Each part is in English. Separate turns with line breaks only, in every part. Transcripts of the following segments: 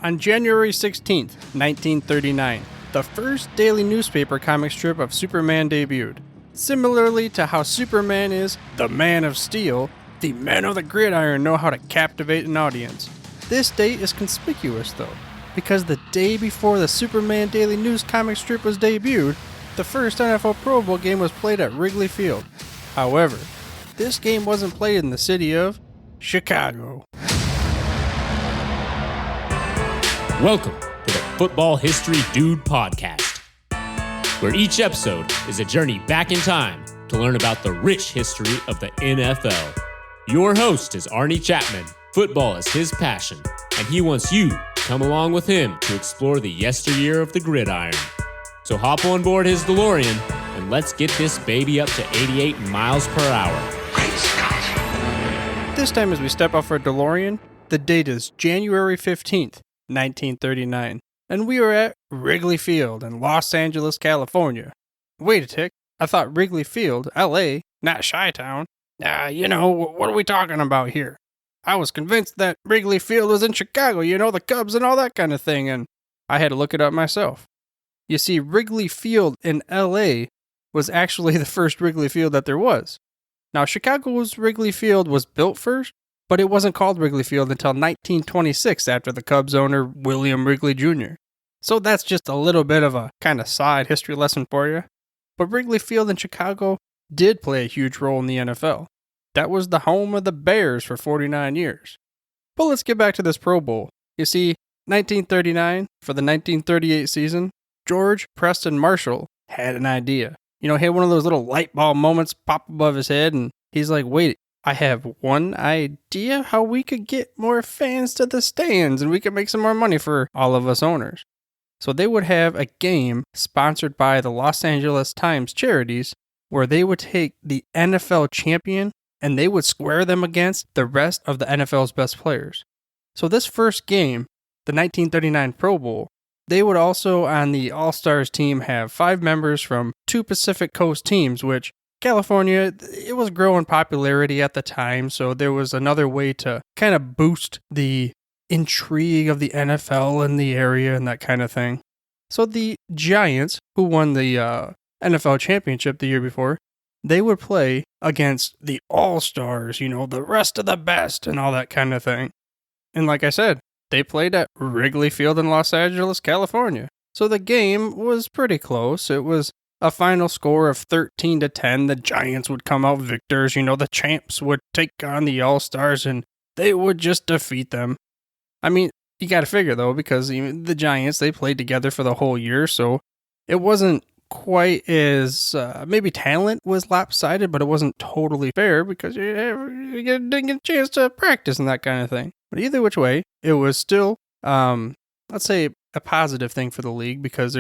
On January 16th, 1939, the first daily newspaper comic strip of Superman debuted. Similarly to how Superman is the Man of Steel, the men of the gridiron know how to captivate an audience. This date is conspicuous though, because the day before the Superman daily news comic strip was debuted, the first NFL Pro Bowl game was played at Wrigley Field. However, this game wasn't played in the city of Chicago.
Welcome to the Football History Dude podcast, where each episode is a journey back in time to learn about the rich history of the NFL. Your host is Arnie Chapman. Football is his passion, and he wants you to come along with him to explore the yesteryear of the gridiron. So hop on board his DeLorean, and let's get this baby up to 88 miles per hour.
Great Scott!
This time as we step off our DeLorean, the date is January 15th, 1939, and we are at Wrigley Field in Los Angeles, California. Wait a tick, I thought Wrigley Field, LA, not Chi-Town. What are we talking about here? I was convinced that Wrigley Field was in Chicago, the Cubs and all that kind of thing, and I had to look it up myself. You see, Wrigley Field in LA was actually the first Wrigley Field that there was. Now, Chicago's Wrigley Field was built first, but it wasn't called Wrigley Field until 1926 after the Cubs owner William Wrigley Jr. So that's just a little bit of a kind of side history lesson for you. But Wrigley Field in Chicago did play a huge role in the NFL. That was the home of the Bears for 49 years. But let's get back to this Pro Bowl. You see, 1939, for the 1938 season, George Preston Marshall had an idea. He had one of those little light bulb moments pop above his head, and he's like, wait, I have one idea how we could get more fans to the stands and we could make some more money for all of us owners. So they would have a game sponsored by the Los Angeles Times Charities where they would take the NFL champion and they would square them against the rest of the NFL's best players. So this first game, the 1939 Pro Bowl, they would also on the All-Stars team have 5 members from 2 Pacific Coast teams, which California, it was growing popularity at the time, so there was another way to kind of boost the intrigue of the NFL in the area and that kind of thing. So the Giants, who won the NFL championship the year before, they would play against the All-Stars, the rest of the best and all that kind of thing. And like I said, they played at Wrigley Field in Los Angeles, California. So the game was pretty close. It was a final score of 13-10. The Giants would come out victors. The champs would take on the All-Stars and they would just defeat them. I mean, you got to figure though, because the Giants, they played together for the whole year, so it wasn't quite as, maybe talent was lopsided, but it wasn't totally fair because you didn't get a chance to practice and that kind of thing. But either which way, it was still, let's say, a positive thing for the league because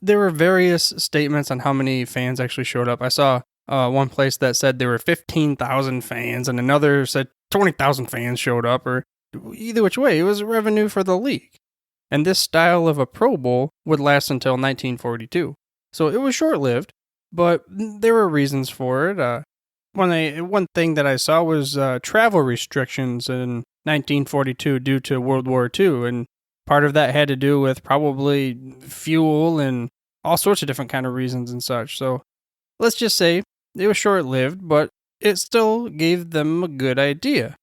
there were various statements on how many fans actually showed up. I saw one place that said there were 15,000 fans and another said 20,000 fans showed up, or either which way, it was revenue for the league. And this style of a Pro Bowl would last until 1942. So it was short-lived, but there were reasons for it. One thing that I saw was travel restrictions in 1942 due to World War II, and part of that had to do with probably fuel and all sorts of different kind of reasons and such. So let's just say it was short-lived, but it still gave them a good idea.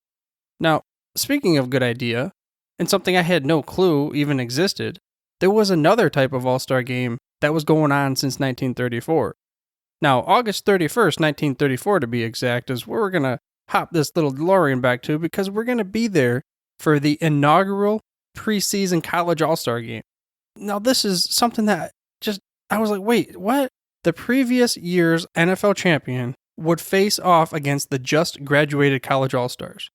Now, speaking of good idea, and something I had no clue even existed, there was another type of All-Star game that was going on since 1934. Now, August 31st, 1934 to be exact, is where we're going to hop this little DeLorean back to because we're going to be there for the inaugural preseason college All-Star game. Now, this is something that I was like, wait, what? The previous year's NFL champion would face off against the just graduated college All-Stars.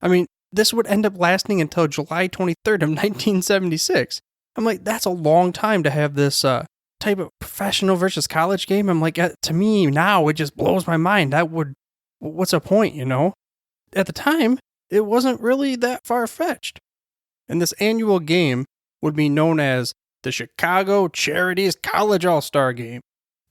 I mean, this would end up lasting until July 23rd of 1976. I'm like, that's a long time to have this type of professional versus college game. I'm like, to me now, it just blows my mind. What's the point, At the time, it wasn't really that far-fetched. And this annual game would be known as the Chicago Charities College All-Star Game.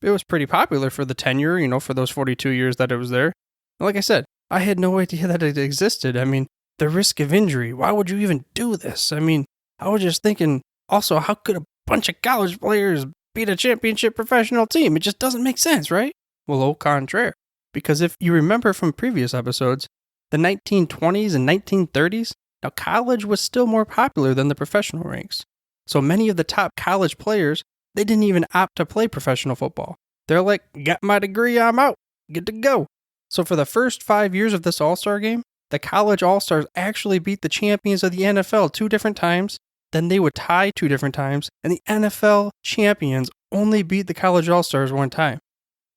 It was pretty popular for the tenure, for those 42 years that it was there. Like I said, I had no idea that it existed. I mean, the risk of injury, why would you even do this? I mean, I was just thinking, also, how could a bunch of college players beat a championship professional team? It just doesn't make sense, right? Well, au contraire. Because if you remember from previous episodes, the 1920s and 1930s, now college was still more popular than the professional ranks. So many of the top college players, they didn't even opt to play professional football. They're like, got my degree, I'm out, good to go. So for the first 5 years of this All-Star game, the college All-Stars actually beat the champions of the NFL 2 different times, then they would tie 2 different times, and the NFL champions only beat the college All-Stars 1 time.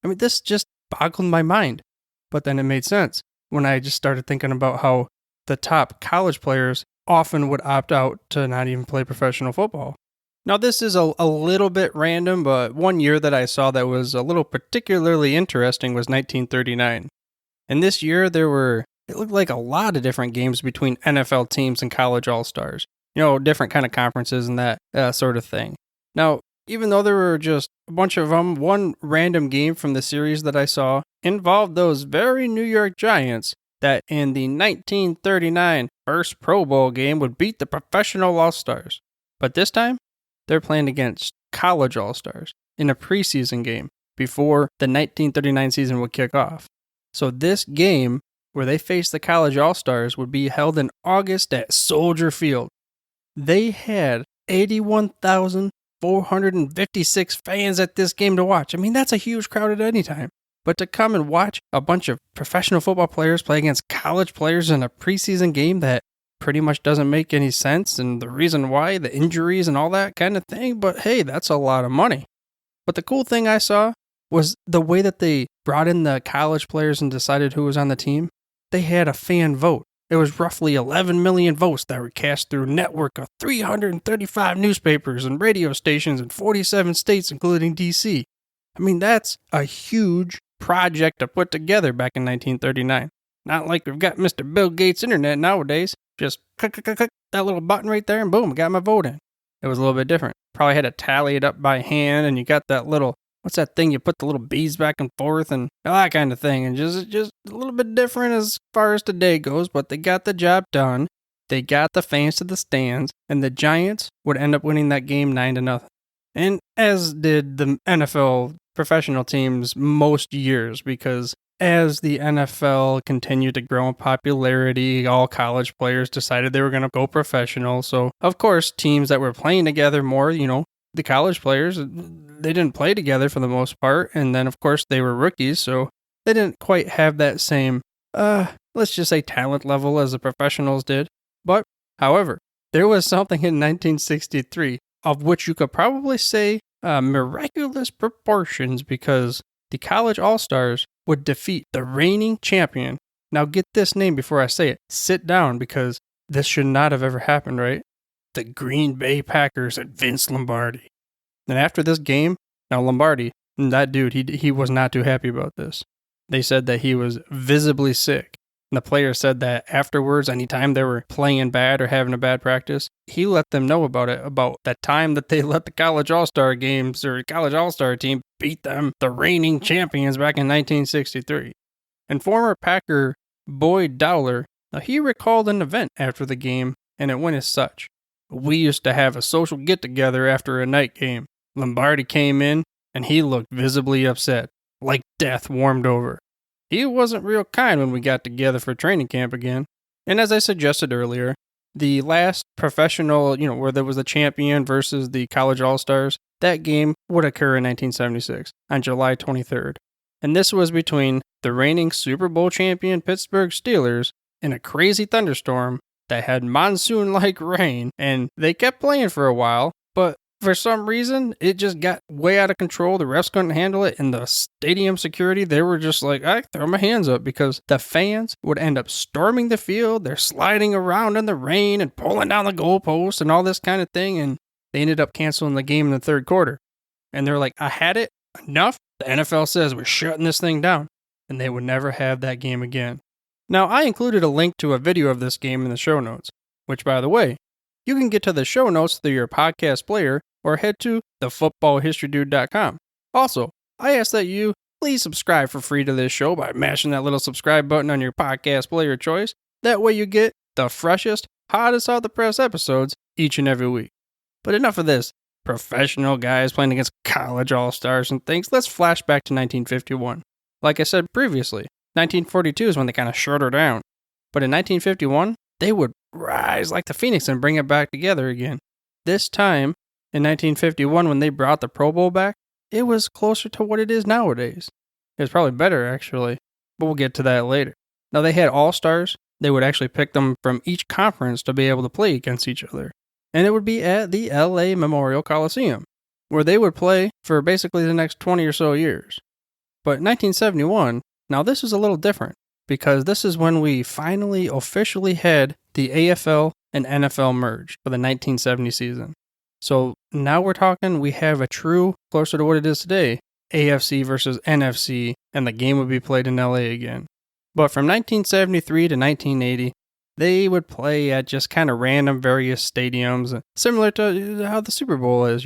I mean, this just boggled my mind. But then it made sense when I just started thinking about how the top college players often would opt out to not even play professional football. Now, this is a little bit random, but one year that I saw that was a little particularly interesting was 1939. And this year, it looked like a lot of different games between NFL teams and college all-stars. You know, different kind of conferences and that sort of thing. Now, even though there were just a bunch of them, one random game from the series that I saw involved those very New York Giants that in the 1939 first Pro Bowl game would beat the professional all-stars. But this time, they're playing against college all-stars in a preseason game before the 1939 season would kick off. So this game, where they face the college all-stars, would be held in August at Soldier Field. They had 81,456 fans at this game to watch. I mean, that's a huge crowd at any time. But to come and watch a bunch of professional football players play against college players in a preseason game that pretty much doesn't make any sense, and the reason why, the injuries and all that kind of thing, but hey, that's a lot of money. But the cool thing I saw was the way that they brought in the college players and decided who was on the team. They had a fan vote. It was roughly 11 million votes that were cast through a network of 335 newspapers and radio stations in 47 states, including D.C. I mean, that's a huge project to put together back in 1939. Not like we've got Mr. Bill Gates' internet nowadays. Just click that little button right there and boom, got my vote in. It was a little bit different. Probably had to tally it up by hand, and you got that little, what's that thing? You put the little beads back and forth and all that kind of thing. And just a little bit different as far as today goes, but they got the job done. They got the fans to the stands, and the Giants would end up winning that game 9-0. And as did the NFL professional teams most years, because as the NFL continued to grow in popularity, all college players decided they were going to go professional. So, of course, teams that were playing together more, the college players, they didn't play together for the most part. And then, of course, they were rookies, so they didn't quite have that same, let's just say, talent level as the professionals did. But, however, there was something in 1963 of which you could probably say miraculous proportions, because the college all-stars would defeat the reigning champion. Now get this name before I say it. Sit down, because this should not have ever happened, right? The Green Bay Packers and Vince Lombardi. And after this game, now Lombardi, that dude, he was not too happy about this. They said that he was visibly sick. And the players said that afterwards, anytime they were playing bad or having a bad practice, he let them know about it, about that time that they let the college all-star games or college all-star team beat them, the reigning champions, back in 1963. And former Packer Boyd Dowler, he recalled an event after the game, and it went as such. We used to have a social get-together after a night game. Lombardi came in, and he looked visibly upset, like death warmed over. He wasn't real kind when we got together for training camp again. And as I suggested earlier, the last professional, where there was a champion versus the college all-stars, that game would occur in 1976 on July 23rd. And this was between the reigning Super Bowl champion Pittsburgh Steelers and a crazy thunderstorm that had monsoon-like rain, and they kept playing for a while, but for some reason, it just got way out of control. The refs couldn't handle it, and the stadium security, they were just like, I throw my hands up, because the fans would end up storming the field. They're sliding around in the rain and pulling down the goalposts and all this kind of thing, and they ended up canceling the game in the third quarter. And they're like, I had it, enough. The NFL says we're shutting this thing down, and they would never have that game again. Now, I included a link to a video of this game in the show notes, which, by the way, you can get to the show notes through your podcast player or head to thefootballhistorydude.com. Also, I ask that you please subscribe for free to this show by mashing that little subscribe button on your podcast player choice. That way you get the freshest, hottest off the press episodes each and every week. But enough of this. Professional guys playing against college all-stars and things. Let's flash back to 1951. Like I said previously, 1942 is when they kind of shut her down. But in 1951, they would rise like the phoenix and bring it back together again. This time, in 1951, when they brought the Pro Bowl back, it was closer to what it is nowadays. It was probably better, actually, but we'll get to that later. Now, they had all-stars. They would actually pick them from each conference to be able to play against each other. And it would be at the LA Memorial Coliseum, where they would play for basically the next 20 or so years. But 1971, now this is a little different, because this is when we finally officially had the AFL and NFL merge for the 1970 season. So now we're talking, we have a true, closer to what it is today, AFC versus NFC, and the game would be played in LA again. But from 1973 to 1980, they would play at just kind of random various stadiums, similar to how the Super Bowl is,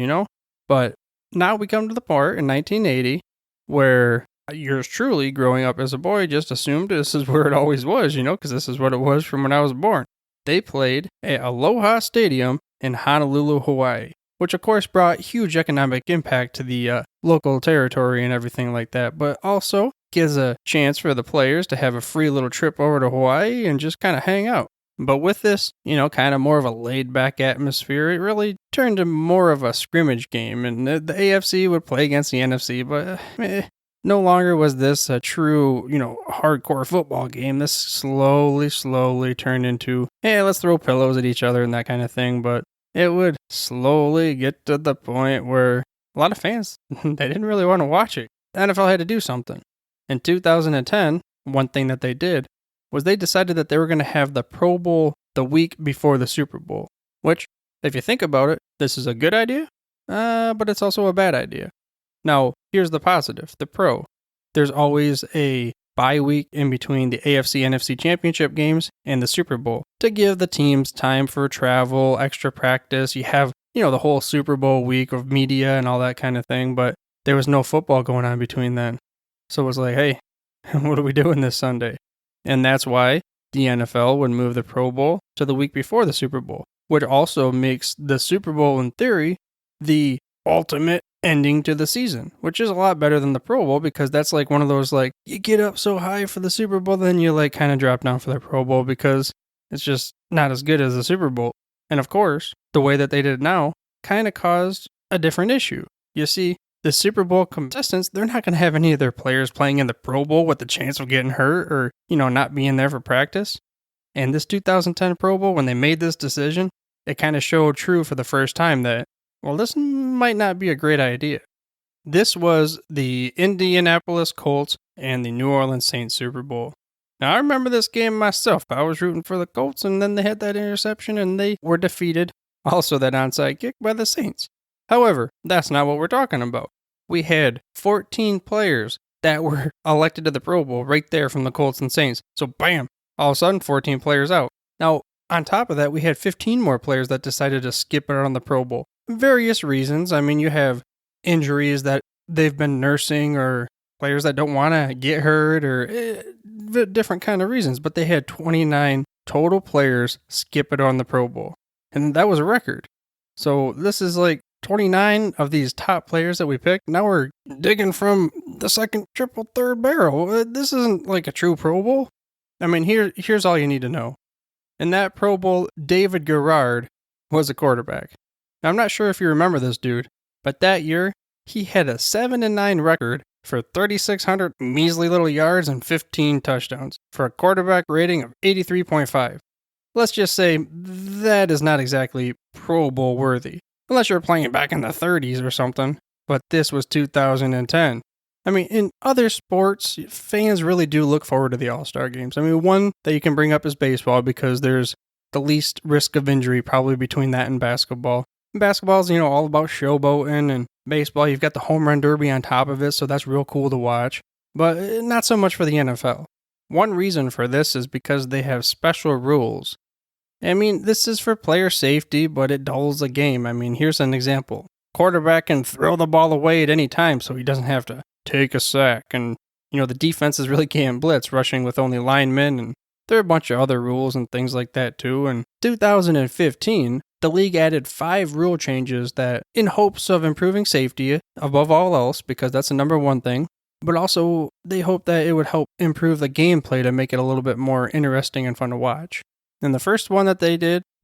But now we come to the part in 1980 where yours truly, growing up as a boy, just assumed this is where it always was, because this is what it was from when I was born. They played at Aloha Stadium in Honolulu, Hawaii, which of course brought huge economic impact to the local territory and everything like that, but also gives a chance for the players to have a free little trip over to Hawaii and just kind of hang out. But with this, kind of more of a laid-back atmosphere, it really turned to more of a scrimmage game, and the AFC would play against the NFC, but no longer was this a true, hardcore football game. This slowly turned into, hey, let's throw pillows at each other and that kind of thing, but it would slowly get to the point where a lot of fans, they didn't really want to watch it. The NFL had to do something. In 2010, one thing that they did was they decided that they were going to have the Pro Bowl the week before the Super Bowl, which, if you think about it, this is a good idea, but it's also a bad idea. Now, here's the positive, the pro. There's always a bye week in between the AFC-NFC championship games and the Super Bowl to give the teams time for travel, extra practice. You have, the whole Super Bowl week of media and all that kind of thing, but there was no football going on between then. So it was like, hey, what are we doing this Sunday? And that's why the NFL would move the Pro Bowl to the week before the Super Bowl, which also makes the Super Bowl, in theory, the ultimate ending to the season, which is a lot better than the Pro Bowl, because that's like one of those, like, you get up so high for the Super Bowl, then you like kind of drop down for the Pro Bowl because it's just not as good as the Super Bowl. And of course, the way that they did it now kind of caused a different issue. You see, the Super Bowl contestants, they're not going to have any of their players playing in the Pro Bowl with the chance of getting hurt or, not being there for practice. And this 2010 Pro Bowl, when they made this decision, it kind of showed true for the first time that, well, this might not be a great idea. This was the Indianapolis Colts and the New Orleans Saints Super Bowl. Now, I remember this game myself. I was rooting for the Colts, and then they had that interception, and they were defeated. Also, that onside kick by the Saints. However, that's not what we're talking about. We had 14 players that were elected to the Pro Bowl right there from the Colts and Saints. So, bam, all of a sudden, 14 players out. Now, on top of that, we had 15 more players that decided to skip out on the Pro Bowl. Various reasons. I mean, you have injuries that they've been nursing, or players that don't want to get hurt, or different kind of reasons. But they had 29 total players skip it on the Pro Bowl. And that was a record. So this is like 29 of these top players that we picked. Now we're digging from the second, triple, third barrel. This isn't like a true Pro Bowl. I mean, here's all you need to know. In that Pro Bowl, David Garrard was a quarterback. Now, I'm not sure if you remember this dude, but that year, he had a 7-9 record for 3,600 measly little yards and 15 touchdowns for a quarterback rating of 83.5. Let's just say that is not exactly Pro Bowl worthy, unless you're playing back in the 30s or something, but this was 2010. I mean, in other sports, fans really do look forward to the All-Star games. I mean, one that you can bring up is baseball, because there's the least risk of injury probably between that and basketball. Basketball's, all about showboating, and baseball, you've got the home run derby on top of it, so that's real cool to watch. But not so much for the NFL. One reason for this is because they have special rules. I mean, this is for player safety, but it dulls the game. I mean, here's an example. Quarterback can throw the ball away at any time, so he doesn't have to take a sack. And, the defenses really can't blitz, rushing with only linemen, and there are a bunch of other rules and things like that too. In 2015, the league added 5 rule changes that, in hopes of improving safety above all else, because that's the number one thing, but also they hope that it would help improve the gameplay to make it a little bit more interesting and fun to watch. And the first one that they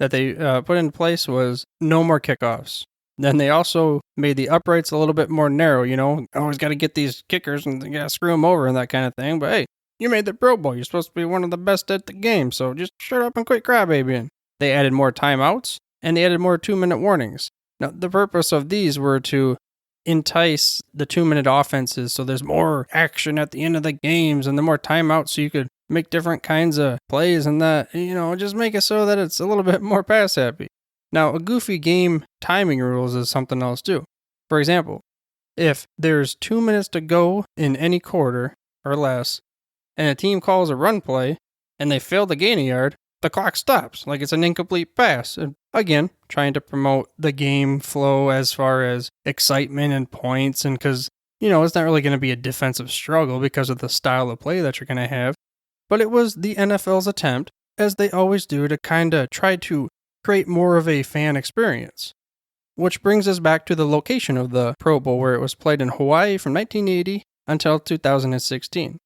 put into place was no more kickoffs. Then they also made the uprights a little bit more narrow, always got to get these kickers and you got to screw them over and that kind of thing. But hey, you made the Pro Bowl. You're supposed to be one of the best at the game, so just shut up and quit crybabying. They added more timeouts, and they added more 2-minute warnings. Now, the purpose of these were to entice the 2-minute offenses, so there's more action at the end of the games and the more timeouts so you could make different kinds of plays and that, just make it so that it's a little bit more pass happy. Now, a goofy game timing rules is something else too. For example, if there's 2 minutes to go in any quarter or less, and a team calls a run play, and they fail to gain a yard, the clock stops, like it's an incomplete pass. And again, trying to promote the game flow as far as excitement and points, and because, it's not really going to be a defensive struggle because of the style of play that you're going to have. But it was the NFL's attempt, as they always do, to kind of try to create more of a fan experience. Which brings us back to the location of the Pro Bowl, where it was played in Hawaii from 1980 until 2016.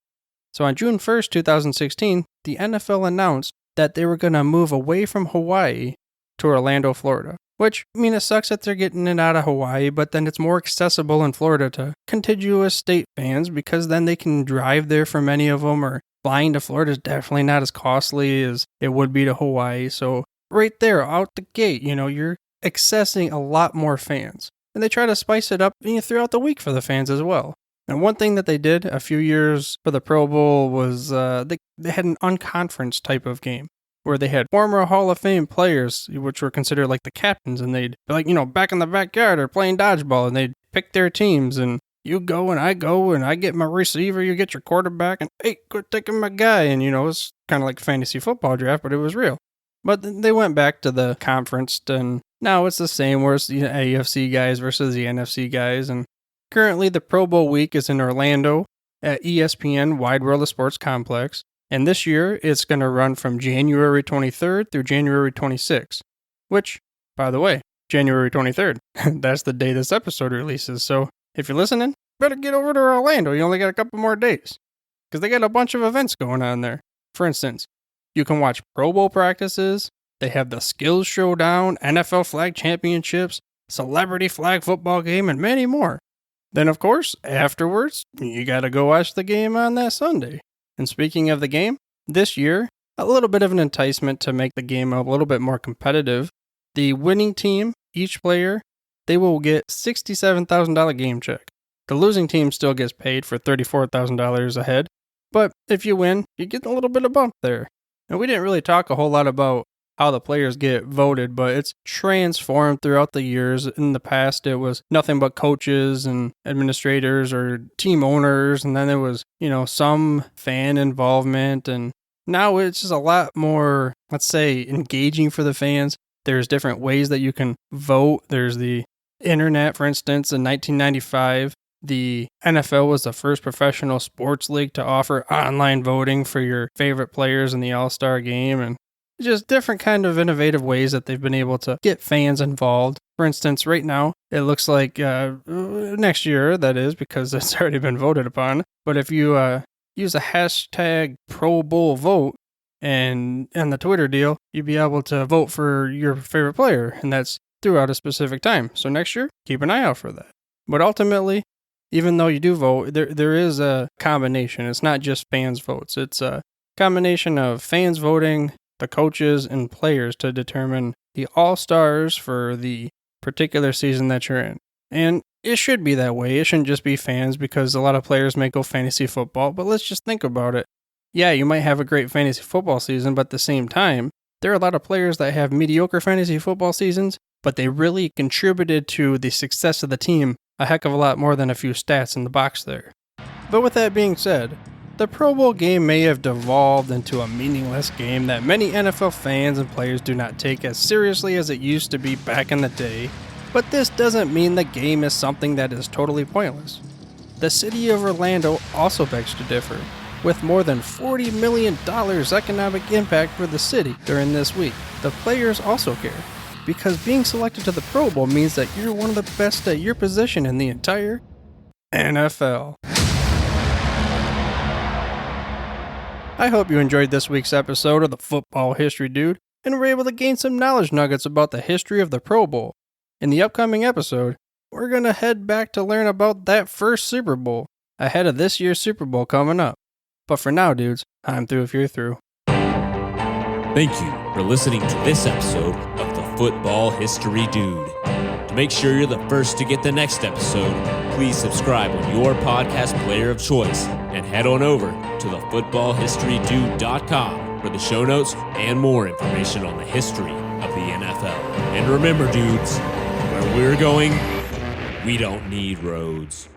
So on June 1st, 2016, the NFL announced that they were going to move away from Hawaii to Orlando, Florida. Which, it sucks that they're getting it out of Hawaii, but then it's more accessible in Florida to contiguous state fans, because then they can drive there for many of them, or flying to Florida is definitely not as costly as it would be to Hawaii. So right there, out the gate, you're accessing a lot more fans. And they try to spice it up throughout the week for the fans as well. And one thing that they did a few years for the Pro Bowl was they had an unconference type of game where they had former Hall of Fame players, which were considered like the captains, and they'd be like, back in the backyard or playing dodgeball, and they'd pick their teams, and you go and I get my receiver, you get your quarterback, and hey, quit taking my guy. And, it's kind of like fantasy football draft, but it was real. But they went back to the conference, and now it's the same, where it's the AFC guys versus the NFC guys. And currently the Pro Bowl week is in Orlando at ESPN Wide World of Sports Complex. And this year, it's going to run from January 23rd through January 26th. Which, by the way, January 23rd, that's the day this episode releases. So if you're listening, better get over to Orlando. You only got a couple more days, because they got a bunch of events going on there. For instance, you can watch Pro Bowl practices, they have the Skills Showdown, NFL Flag Championships, Celebrity Flag Football Game, and many more. Then, of course, afterwards, you gotta go watch the game on that Sunday. And speaking of the game, this year, a little bit of an enticement to make the game a little bit more competitive. The winning team, each player, they will get $67,000 game check. The losing team still gets paid for $34,000 a head, but if you win, you get a little bit of bump there. And we didn't really talk a whole lot about how the players get voted, but it's transformed throughout the years. In the past, it was nothing but coaches and administrators or team owners, and then there was, some fan involvement, and now it's just a lot more, let's say, engaging for the fans. There's different ways that you can vote. There's the internet, for instance. In 1995, the NFL was the first professional sports league to offer online voting for your favorite players in the All-Star game, and just different kind of innovative ways that they've been able to get fans involved. For instance, right now, it looks like next year, that is, because it's already been voted upon. But if you use a hashtag Pro Bowl vote and the Twitter deal, you'd be able to vote for your favorite player, and that's throughout a specific time. So next year, keep an eye out for that. But ultimately, even though you do vote, there is a combination. It's not just fans' votes. It's a combination of fans voting, the coaches, and players to determine the all-stars for the particular season that you're in. And it should be that way. It shouldn't just be fans, because a lot of players may go fantasy football, but let's just think about it. Yeah, you might have a great fantasy football season, but at the same time, there are a lot of players that have mediocre fantasy football seasons, but they really contributed to the success of the team a heck of a lot more than a few stats in the box there. But with that being said, the Pro Bowl game may have devolved into a meaningless game that many NFL fans and players do not take as seriously as it used to be back in the day, but this doesn't mean the game is something that is totally pointless. The city of Orlando also begs to differ, with more than $40 million economic impact for the city during this week. The players also care. because being selected to the Pro Bowl means that you're one of the best at your position in the entire NFL. I hope you enjoyed this week's episode of the Football History Dude and were able to gain some knowledge nuggets about the history of the Pro Bowl. In the upcoming episode, we're going to head back to learn about that first Super Bowl ahead of this year's Super Bowl coming up. But for now, dudes, I'm through if you're through.
Thank you for listening to this episode of the Football History Dude. To make sure you're the first to get the next episode, please subscribe on your podcast player of choice and head on over to thefootballhistorydude.com for the show notes and more information on the history of the NFL. And remember, dudes, where we're going, we don't need roads.